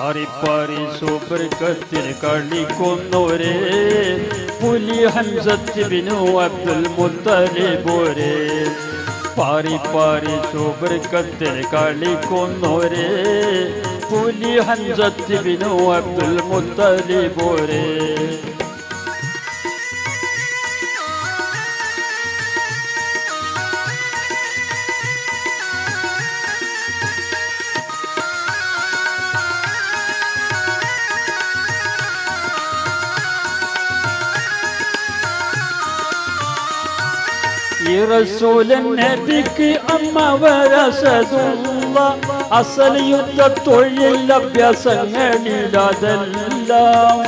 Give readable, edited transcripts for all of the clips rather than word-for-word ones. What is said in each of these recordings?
പാറി പാറി സുബർക്കത്തിൽ കളിക്കുന്നോരേ പുലി ഹംസത്ത് ബിനു അബ്ദുൽ മുത്തലിബോരേ പാറി പാറി സുബർക്കത്തിൽ കളിക്കുന്നോരേ പുലി ഹംസത്ത് ബിനു അബ്ദുൽ മുത്തലിബോരേ رسول النبي أما ورسد الله أصل يدطل لبيسنني لدلا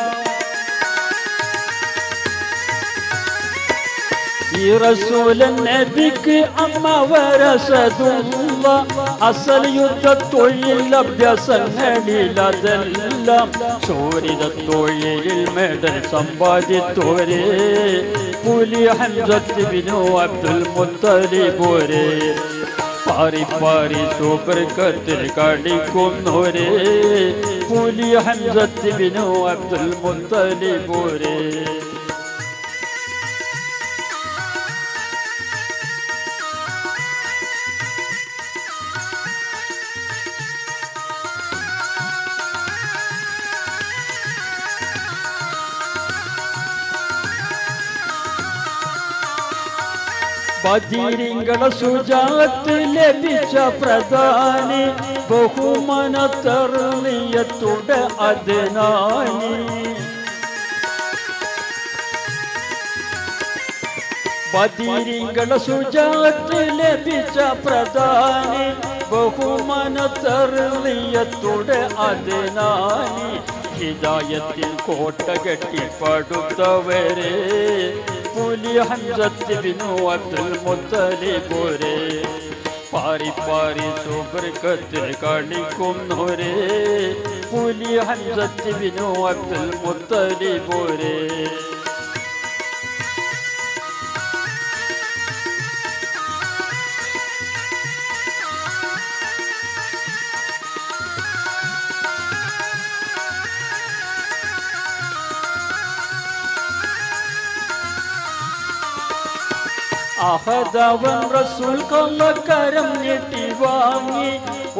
رسول النبي أما ورسد الله أصل يدطل لبيسنني لدلا سوري الطويل المدن صنبادي الطوري പുലി ഹംസത്ത് ബിനു അബ്ദുൽ മുത്തലിബോരേ പാറി പാറി സുബർക്കത്തിൽ കളിക്കുന്നോരേ പുലി ഹംസത്ത് ബിനു അബ്ദുൽ മുത്തലിബോരേ ബദീരിങ്ങളെ സുജാത്ത് ലഭിച്ച പ്രധാനി ബഹുമാനത്തർളിയത്തുടെ അദ്നാനി ബദീരിങ്ങളെ സുജാത്ത് ലഭിച്ച പ്രധാനി ബഹുമാനത്തർളിയത്തുടെ അദ്നാനി ഹിദായത്തിൽ കോട്ട കെട്ടിപ്പടുത്തവരെ പുലി ഹംസത്ത് ബിനു അബ്ദുൽ മുത്തലിബോരേ പാറി പാറി സുബർക്കത്തിൽ കളിക്കുന്നോരേ പുലി ഹംസത്ത് ബിനു അബ്ദുൽ മുത്തലിബോരേ അഹദവൻ റസൂൽ കൊള്ളക്കരം നീട്ടി വാങ്ങി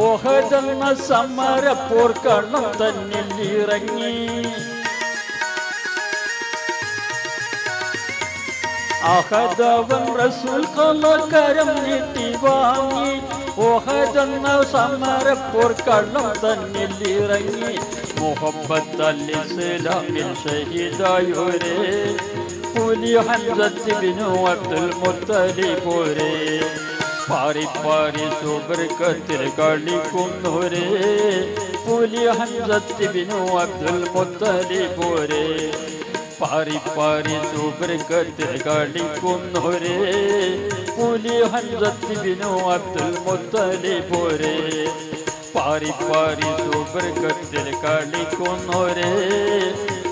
ഓഹദെന്ന സമരപ്പോർക്കളം തന്നിൽ ഇറങ്ങി അഹദവൻ റസൂൽ കൊള്ളക്കരം നീട്ടി വാങ്ങി ഓഹദെന്ന സമരപ്പോർക്കളം തന്നിൽ ഇറങ്ങി മുഹബ്ബത്ത് അൽ ഇസ്ലാമിൽ ഷഹീദായോരേ പുലി ഹംസത്ത് ബിനു അബ്ദുൽ മുത്തലിബോരേ പാറി പാറി സുബർക്കത്തിൽ കളിക്കുന്നോരേ പുലി ഹംസത്ത് ബിനു അബ്ദുൽ മുത്തലിബോരേ പാറി പാറി സുബർക്കത്തിൽ കളിക്കുന്നോരേ പുലി ഹംസത്ത് ബിനു അബ്ദുൽ മുത്തലിബോരേ പാറി പാറി സുബർക്കത്തിൽ കളിക്കുന്നോരേ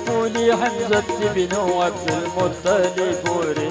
പുലി ഹംസത്ത് ബിനു അബ്ദുൽ മുത്തലിബോരേ